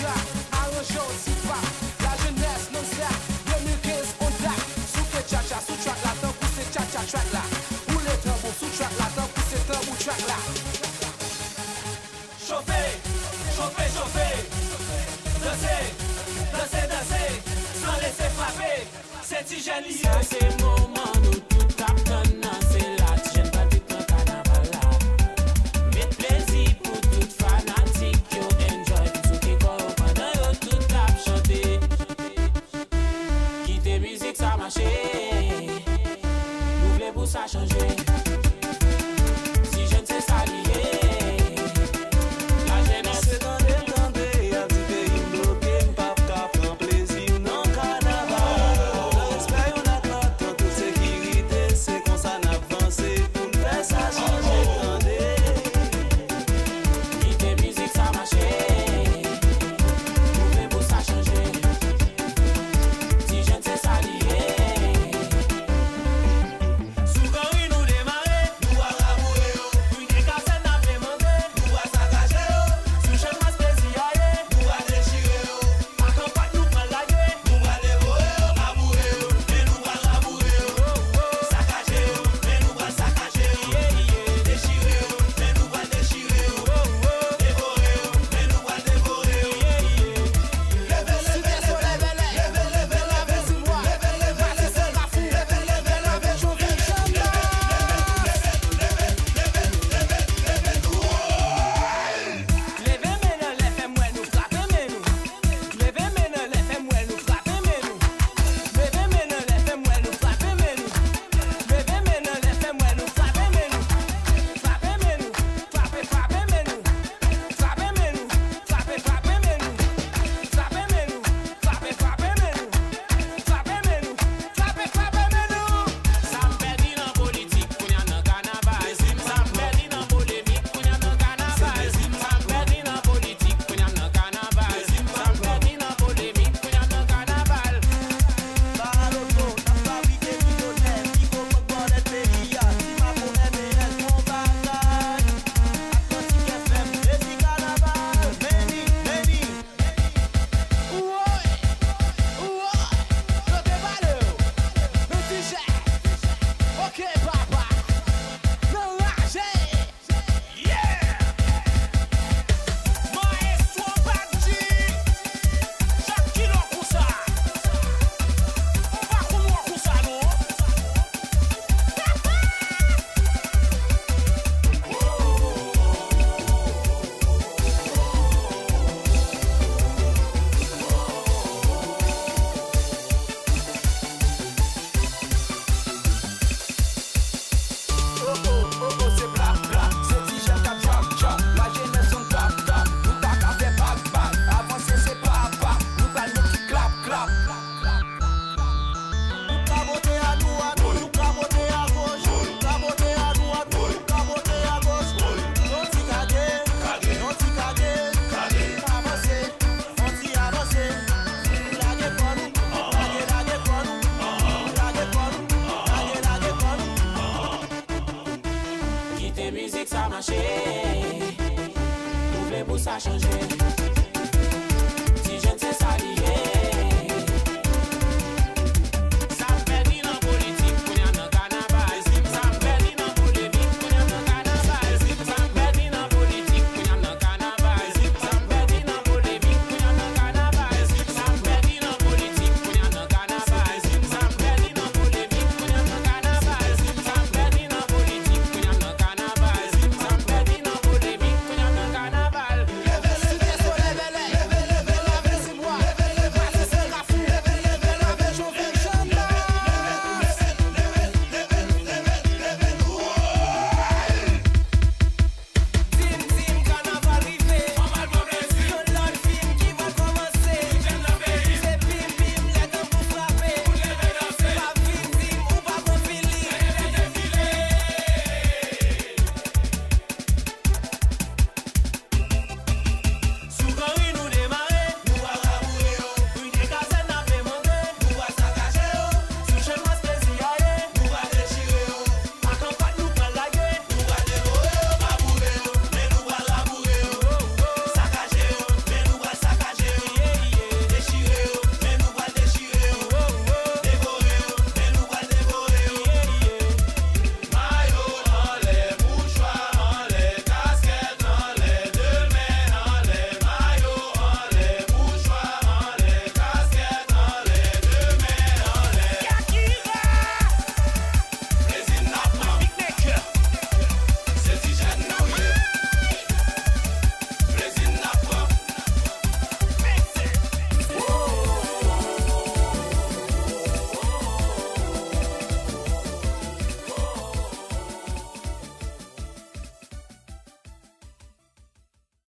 ça, arrangé aussi pas. La jeunesse non ça, 2015 on tape. Sous que cha-cha, sous track là, tant pour ces cha-cha track là. Pour les tambours, sous track là, tant pour ces tambours track là. Chauffer, chauffer, chauffer. Danser, danser, danser. Sans laisser frapper. C'est hygiène lié. Ça c'est le moment où tout tape dans c'est là. J'aime pas tout ton carnaval là. Met plaisir pour tout fanatique. Yo enjoy tout qui corps pendant yo tout tape chanter. Quitter musique ça marche. Nous voulons pour ça changer. Si je ne sais ça lier. La jeunesse C'est dans les temps de y'a du pays bloqué. M'pap ka prend plaisir non carnaval. Dans respect on attend toute sécurité. C'est qu'on s'en avance pour nous faire ça changer. Attendez. quitter musique ça marche. Nous voulons pour ça changer. Si je ne sais ça lier. Souvent il nous démarrer, nous à rabouer. Une décassette n'a pas demandé, nous à saccager. Sous chaque masse plaisir, nous à déchirer. À campagne nous prend la gueule, nous à dévorer. Rabouer, mais nous à rabouer. Saccager, mais nous à saccager. Déchirer, mais nous à déchirer. Dévorer, mais nous à dévorer. Levez maintenant les femmes, ouais, nous frapper nous. Levez maintenant les femmes, ouais, nous frapper nous. Levez maintenant les femmes, ouais, nous frapper nous. Levez maintenant les femmes, ouais, nous frapper nous. Frapper nous, frapper nous. Frapper nous, frapper nous. Frapper nous, frapper nous. Frapper nous, frapper nous. Ça me perdit dans politique, qu'on y a dans carnaval. Ça me perdit dans polémique, qu'on y a dans carnaval. Ça me perdit dans politique, qu'on y a dans carnaval. Ça me perdit dans polémique, qu'on y a dans carnaval. Baraloto, n'a pas piqué millionnaire. Qui faut pas boire des périllas. Si ma pour MNS, mon bagage. Atlantique FM, et si carnaval. Meni. Ok, papa. Non, lâchez. Maestro Badji, chaque kilo pour ça. Pas qu'on voit pour ça, non? C'est bla bla, c'est Tigel qui a drop drop. La jeunesse on top top, nous pas qu'à faire back back. Avancer c'est papa, nous pas le qui clap clap. Nous caboter à nous, nous caboter à gauche. Nous caboter à nous, nous caboter à gauche. Non t'y caguer, non t'y caguer. Avancer, on t'y avancer. Laguer pour nous, laguer pour nous. Laguer pour nous, laguer pour nous. Quitter musique ça marche. Nous voulons pour ça changer.